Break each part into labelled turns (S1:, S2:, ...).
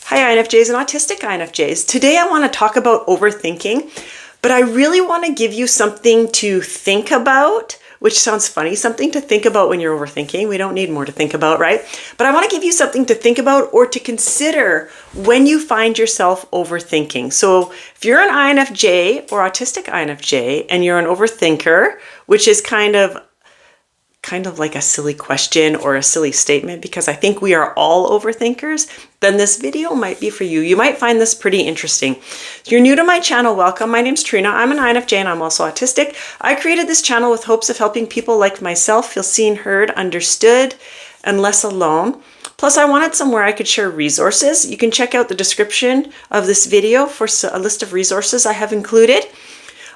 S1: Hi INFJs and autistic INFJs. Today I want to talk about overthinking, but I really want to give you something to think about, which sounds funny, something to think about when you're overthinking. We don't need more to think about, right? But I want to give you something to think about or to consider when you find yourself overthinking. So if you're an INFJ or autistic INFJ and you're an overthinker, which is kind of like a silly question or a silly statement because I think we are all overthinkers, then this video might be for you. You might find this pretty interesting. If you're new to my channel, welcome. My name's Trina. I'm an INFJ and I'm also autistic. I created this channel with hopes of helping people like myself feel seen, heard, understood, and less alone. Plus, I wanted somewhere I could share resources. You can check out the description of this video for a list of resources I have included.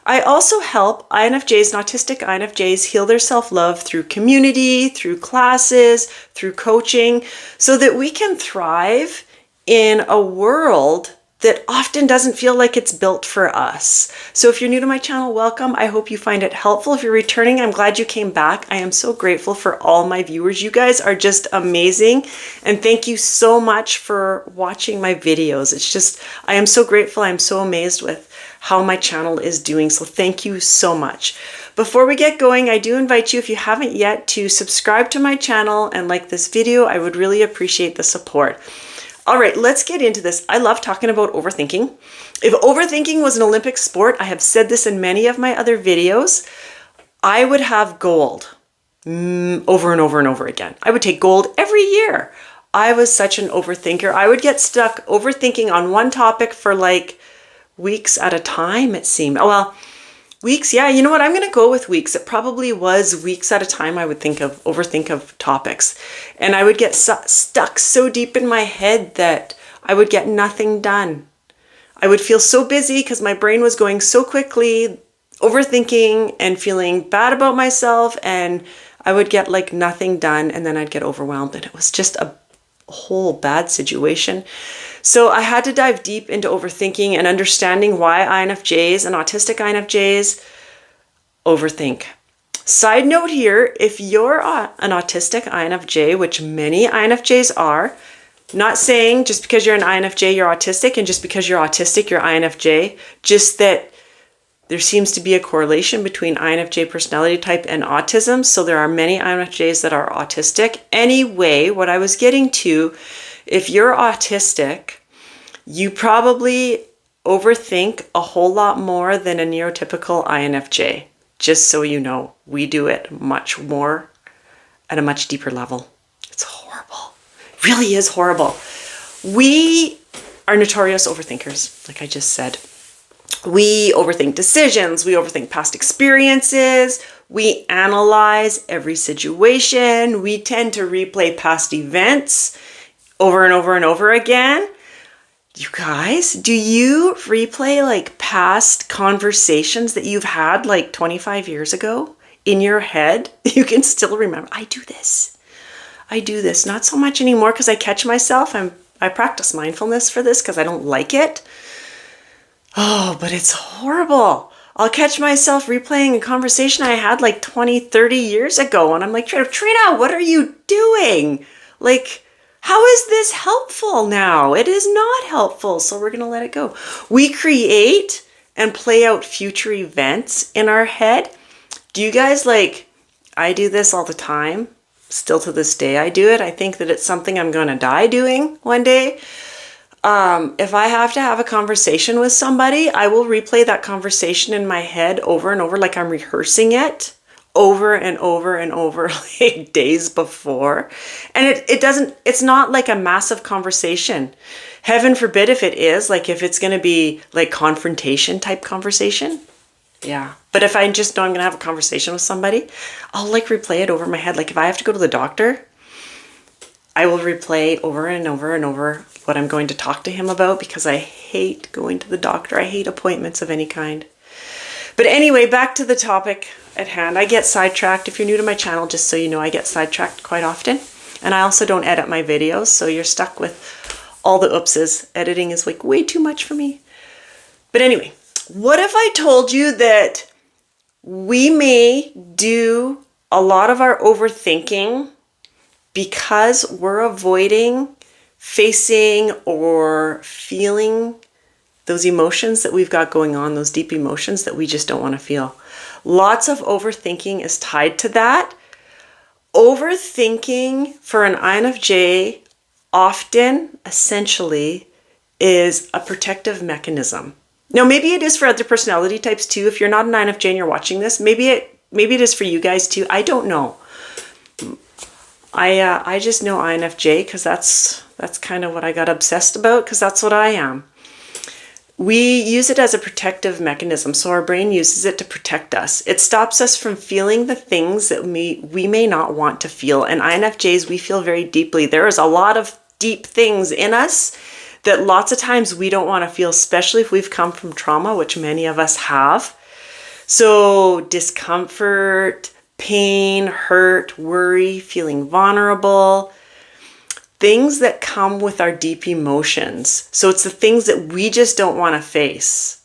S1: I also help INFJs and autistic INFJs heal their self-love through community, through classes, through coaching, so that we can thrive in a world that often doesn't feel like it's built for us. So if you're new to my channel, welcome. I hope you find it helpful. If you're returning, I'm glad you came back. I am so grateful for all my viewers. You guys are just amazing. And thank you so much for watching my videos. It's just, I am so grateful. I'm so amazed with how my channel is doing. So thank you so much. Before we get going, I do invite you, if you haven't yet, to subscribe to my channel and like this video. I would really appreciate the support. All right, let's get into this. I love talking about overthinking. If overthinking was an Olympic sport, I have said this in many of my other videos, I would have gold over and over and over again. I would take gold every year. I was such an overthinker. I would get stuck overthinking on one topic for like weeks at a time, it seemed. Well, weeks, yeah, you know what? I'm going to go with weeks. It probably was weeks at a time I would overthink of topics. And I would get stuck so deep in my head that I would get nothing done. I would feel so busy because my brain was going so quickly, overthinking and feeling bad about myself, and I would get like nothing done, and then I'd get overwhelmed, and it was just a whole bad situation. So I had to dive deep into overthinking and understanding why INFJs and autistic INFJs overthink. Side note here, if you're an autistic INFJ, which many INFJs are, not saying just because you're an INFJ you're autistic, and just because you're autistic you're INFJ, just that there seems to be a correlation between INFJ personality type and autism. So there are many INFJs that are autistic. Anyway, what I was getting to, if you're autistic, you probably overthink a whole lot more than a neurotypical INFJ. Just so you know, we do it much more at a much deeper level. It's horrible. It really is horrible. We are notorious overthinkers, like I just said. We overthink decisions, we overthink past experiences, we analyze every situation, we tend to replay past events over and over and over again. You guys, do you replay like past conversations that you've had like 25 years ago in your head? You can still remember. I do this. Not so much anymore because I catch myself. I practice mindfulness for this because I don't like it. Oh, but it's horrible. I'll catch myself replaying a conversation I had like 20, 30 years ago. And I'm like, Trina, what are you doing? Like, how is this helpful now? It is not helpful. So we're going to let it go. We create and play out future events in our head. Do you guys I do this all the time. Still to this day, I do it. I think that it's something I'm going to die doing one day. If I have to have a conversation with somebody, I will replay that conversation in my head over and over, like I'm rehearsing it over and over and over, like days before. And it's not like a massive conversation. Heaven forbid if it is, like if it's going to be like confrontation type conversation. Yeah. But if I just know I'm going to have a conversation with somebody, I'll like replay it over my head. Like if I have to go to the doctor, I will replay over and over and over what I'm going to talk to him about because I hate going to the doctor. I hate appointments of any kind. But anyway, back to the topic at hand. I get sidetracked. If you're new to my channel, just so you know, I get sidetracked quite often. And I also don't edit my videos, so you're stuck with all the oopses. Editing is like way too much for me. But anyway, what if I told you that we may do a lot of our overthinking because we're avoiding facing or feeling those emotions that we've got going on, those deep emotions that we just don't want to feel. Lots of overthinking is tied to that. Overthinking for an INFJ often, essentially, is a protective mechanism. Now, maybe it is for other personality types too. If you're not an INFJ and you're watching this, maybe it is for you guys too. I don't know. I just know INFJ because that's kind of what I got obsessed about, because that's what I am. We use it as a protective mechanism, so our brain uses it to protect us. It stops us from feeling the things that we may not want to feel. And INFJs, we feel very deeply. There is a lot of deep things in us that lots of times we don't want to feel, especially if we've come from trauma, which many of us have. So discomfort, pain, hurt, worry, feeling vulnerable, things that come with our deep emotions. So it's the things that we just don't want to face.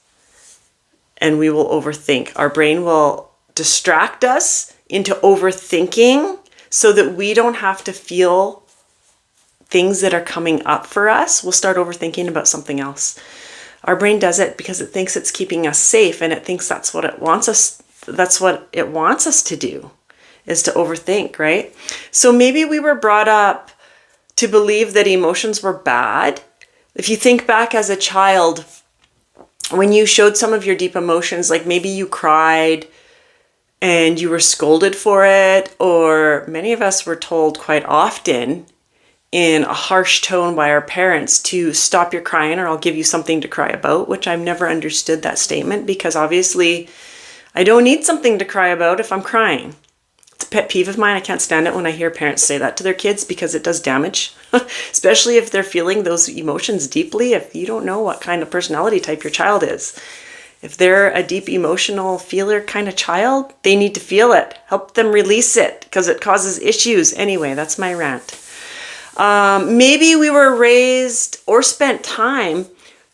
S1: And we will overthink. Our brain will distract us into overthinking so that we don't have to feel things that are coming up for us. We'll start overthinking about something else. Our brain does it because it thinks it's keeping us safe, and it thinks that's what it wants us to do, is to overthink, right? So maybe we were brought up to believe that emotions were bad. If you think back as a child, when you showed some of your deep emotions, like maybe you cried and you were scolded for it, or many of us were told quite often in a harsh tone by our parents to stop your crying or I'll give you something to cry about, which I've never understood that statement, because obviously I don't need something to cry about if I'm crying. It's a pet peeve of mine. I can't stand it when I hear parents say that to their kids, because it does damage, especially if they're feeling those emotions deeply. If you don't know what kind of personality type your child is, if they're a deep emotional feeler kind of child, they need to feel it. Help them release it because it causes issues. Anyway, that's my rant. Maybe we were raised or spent time.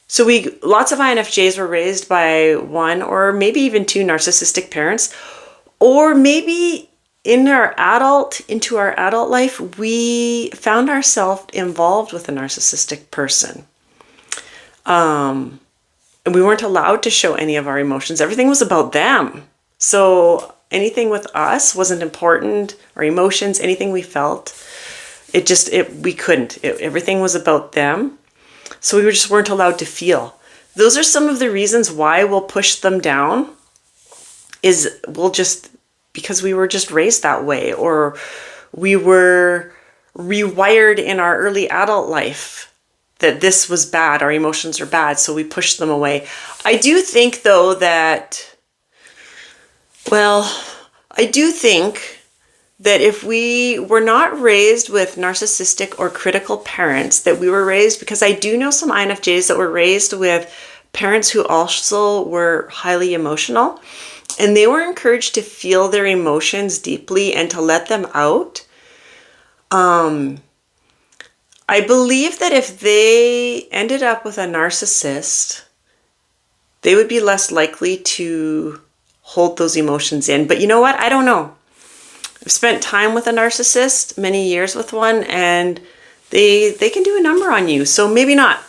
S1: So lots of INFJs were raised by one or maybe even two narcissistic parents, or maybe into our adult life, we found ourselves involved with a narcissistic person. And we weren't allowed to show any of our emotions. Everything was about them. So anything with us wasn't important. Our emotions, anything we felt, we couldn't. Everything was about them. So we just weren't allowed to feel. Those are some of the reasons why we'll push them down, because we were just raised that way, or we were rewired in our early adult life that this was bad, our emotions are bad, so we pushed them away. I do think though that if we were not raised with narcissistic or critical parents, that we were raised, because I do know some INFJs that were raised with parents who also were highly emotional, and they were encouraged to feel their emotions deeply and to let them out. I believe that if they ended up with a narcissist, they would be less likely to hold those emotions in. But you know what? I don't know. I've spent time with a narcissist, many years with one, and they can do a number on you. So maybe not.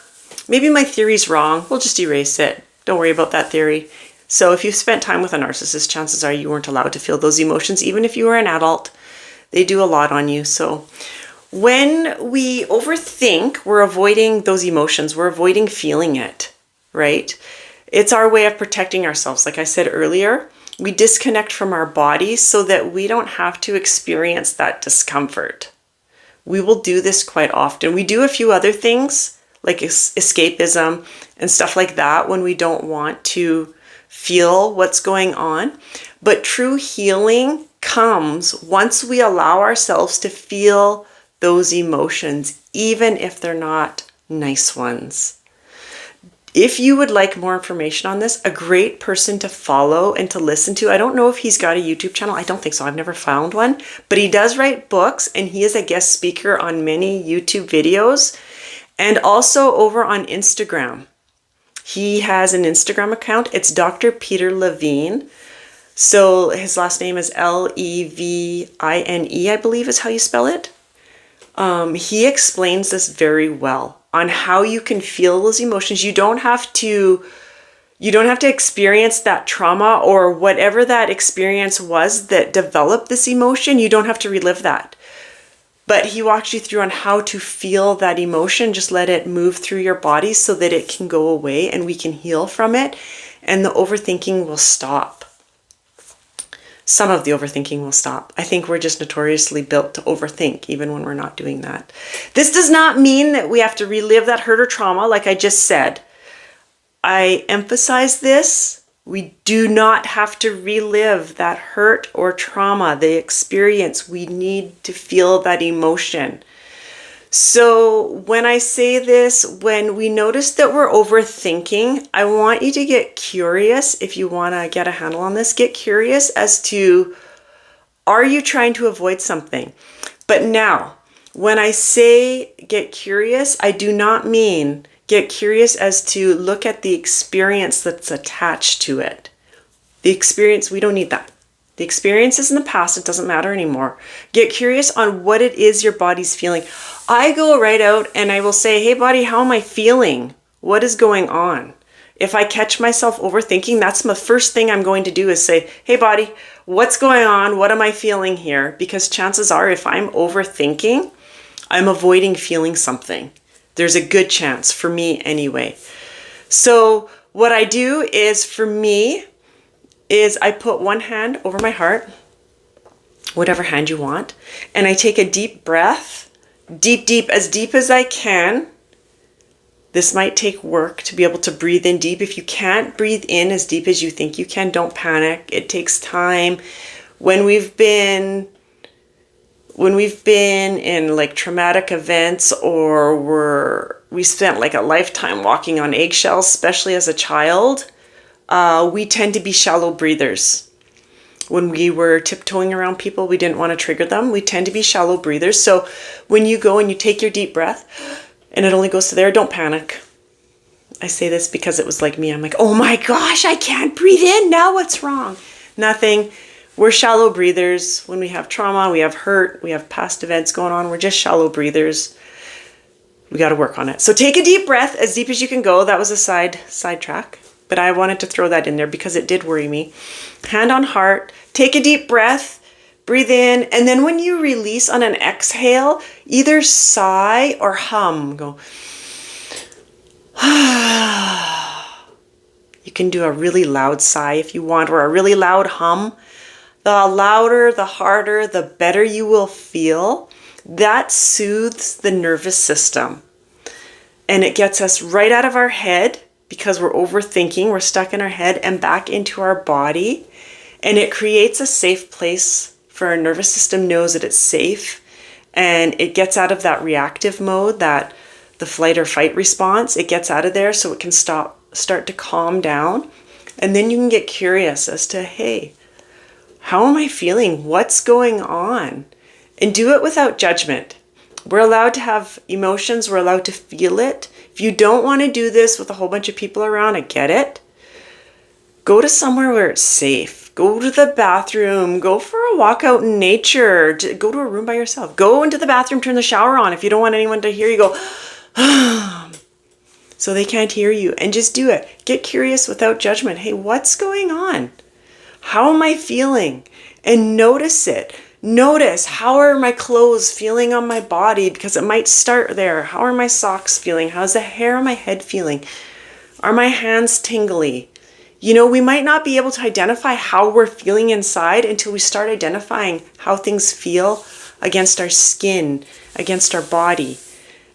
S1: Maybe my theory's wrong. We'll just erase it. Don't worry about that theory. So if you've spent time with a narcissist, chances are you weren't allowed to feel those emotions. Even if you were an adult, they do a lot on you. So when we overthink, we're avoiding those emotions. We're avoiding feeling it, right? It's our way of protecting ourselves. Like I said earlier, we disconnect from our bodies so that we don't have to experience that discomfort. We will do this quite often. We do a few other things like escapism and stuff like that when we don't want to feel what's going on. But true healing comes once we allow ourselves to feel those emotions, even if they're not nice ones. If you would like more information on this, a great person to follow and to listen to, I don't know if he's got a YouTube channel. I don't think so. I've never found one. But he does write books, and he is a guest speaker on many YouTube videos and also over on Instagram. He has an Instagram account. It's Dr. Peter Levine. So his last name is Levine, I believe is how you spell it. He explains this very well on how you can feel those emotions. You don't have to experience that trauma or whatever that experience was that developed this emotion. You don't have to relive that. But he walks you through on how to feel that emotion. Just let it move through your body so that it can go away and we can heal from it. And the overthinking will stop. Some of the overthinking will stop. I think we're just notoriously built to overthink, even when we're not doing that. This does not mean that we have to relive that hurt or trauma, like I just said. I emphasize this. We do not have to relive that hurt or trauma, the experience. We need to feel that emotion. So when I say this, when we notice that we're overthinking, I want you to get curious. If you want to get a handle on this, get curious as to, are you trying to avoid something? But now, when I say get curious, I do not mean get curious as to look at the experience that's attached to it. The experience, we don't need that. The experience is in the past, it doesn't matter anymore. Get curious on what it is your body's feeling. I go right out and I will say, hey body, how am I feeling? What is going on? If I catch myself overthinking, that's the first thing I'm going to do is say, hey body, what's going on? What am I feeling here? Because chances are if I'm overthinking, I'm avoiding feeling something. There's a good chance, for me anyway. So what I do is, for me, is I put one hand over my heart, whatever hand you want, and I take a deep breath, deep, as deep as I can. This might take work to be able to breathe in deep. If you can't breathe in as deep as you think you can, don't panic. It takes time. When we've been in like traumatic events, or we spent like a lifetime walking on eggshells, especially as a child, we tend to be shallow breathers. When we were tiptoeing around people, we didn't want to trigger them. We tend to be shallow breathers. So when you go and you take your deep breath and it only goes to there, don't panic. I say this because it was like me. I'm like, oh my gosh, I can't breathe in. Now what's wrong? Nothing. We're shallow breathers. When we have trauma, we have hurt, we have past events going on, we're just shallow breathers. We got to work on it. So take a deep breath, as deep as you can go. That was a sidetrack, but I wanted to throw that in there because it did worry me. Hand on heart, take a deep breath, breathe in, and then when you release on an exhale, either sigh or hum. Go. You can do a really loud sigh if you want, or a really loud hum. The louder, the harder, the better you will feel. That soothes the nervous system. And it gets us right out of our head, because we're overthinking, we're stuck in our head, and back into our body. And it creates a safe place for our nervous system, knows that it's safe. And it gets out of that reactive mode, that the flight or fight response. It gets out of there so it can start to calm down. And then you can get curious as to, hey, how am I feeling? What's going on? And do it without judgment. We're allowed to have emotions. We're allowed to feel it. If you don't want to do this with a whole bunch of people around, I get it. Go to somewhere where it's safe. Go to the bathroom. Go for a walk out in nature. Go to a room by yourself. Go into the bathroom, turn the shower on. If you don't want anyone to hear you, go, so they can't hear you. And just do it. Get curious without judgment. Hey, what's going on? How am I feeling? And notice it. Notice, how are my clothes feeling on my body? Because it might start there. How are my socks feeling? How's the hair on my head feeling? Are my hands tingly? You know, we might not be able to identify how we're feeling inside until we start identifying how things feel against our skin, against our body.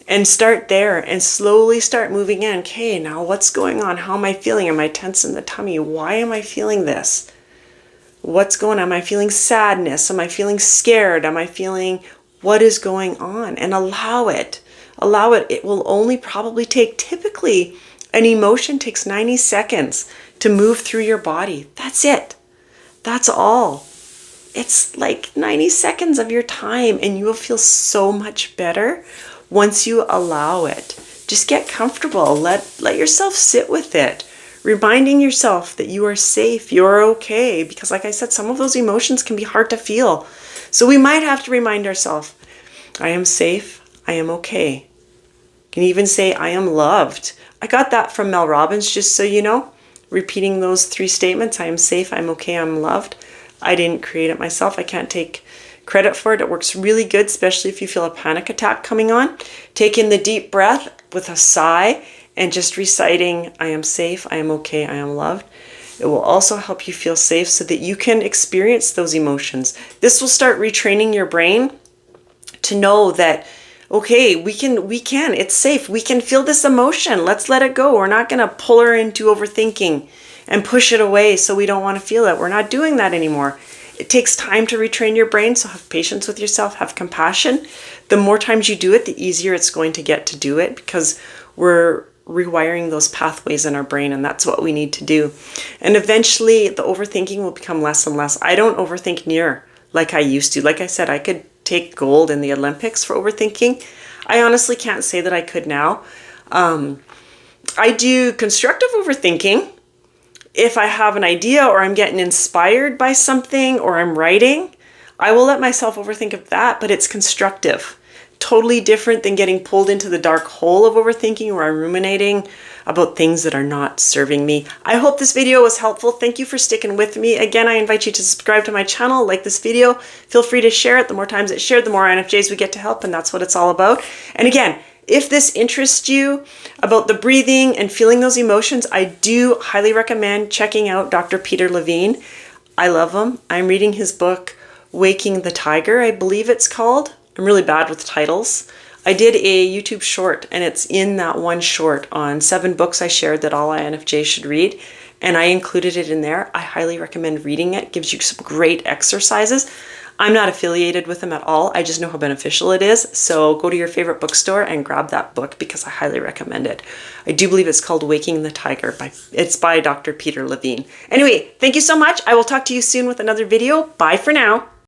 S1: And start there and slowly start moving in. Okay, now what's going on? How am I feeling? Am I tense in the tummy? Why am I feeling this? What's going on? Am I feeling sadness? Am I feeling scared? Am I feeling, what is going on? And allow it. Allow it. It will only probably take, typically, an emotion takes 90 seconds to move through your body. That's it. That's all. It's like 90 seconds of your time, and you will feel so much better once you allow it. Just get comfortable. Let yourself sit with it. Reminding yourself that you are safe, you're okay. Because like I said, some of those emotions can be hard to feel. So we might have to remind ourselves, I am safe. I am okay. You can even say, I am loved. I got that from Mel Robbins, just so you know. Repeating those 3 statements, I am safe, I'm okay, I'm loved. I didn't create it myself. I can't take credit for it. It works really good, especially if you feel a panic attack coming on. Take in the deep breath with a sigh and just reciting, I am safe, I am okay, I am loved. It will also help you feel safe so that you can experience those emotions. This will start retraining your brain to know that, okay, we can, it's safe. We can feel this emotion. Let's let it go. We're not going to pull her into overthinking and push it away so we don't want to feel it. We're not doing that anymore. It takes time to retrain your brain, so have patience with yourself, have compassion. The more times you do it, the easier it's going to get to do it, because we're rewiring those pathways in our brain, and that's what we need to do. And eventually the overthinking will become less and less. I don't overthink near like I used to. Like I said, I could take gold in the Olympics for overthinking. I honestly can't say that I could now. I do constructive overthinking if I have an idea or I'm getting inspired by something or I'm writing. I will let myself overthink of that, but it's constructive. Totally different than getting pulled into the dark hole of overthinking where I'm ruminating about things that are not serving me. I hope this video was helpful. Thank you for sticking with me. Again, I invite you to subscribe to my channel, like this video. Feel free to share it. The more times it's shared, the more INFJs we get to help, and that's what it's all about. And again, if this interests you about the breathing and feeling those emotions, I do highly recommend checking out Dr. Peter Levine. I love him. I'm reading his book, Waking the Tiger, I believe it's called. I'm really bad with titles. I did a YouTube short, and it's in that one short on 7 books I shared that all INFJs should read, and I included it in there. I highly recommend reading it. It gives you some great exercises. I'm not affiliated with them at all. I just know how beneficial it is. So go to your favorite bookstore and grab that book, because I highly recommend it. I do believe it's called Waking the Tiger. It's by Dr. Peter Levine. Anyway, thank you so much. I will talk to you soon with another video. Bye for now.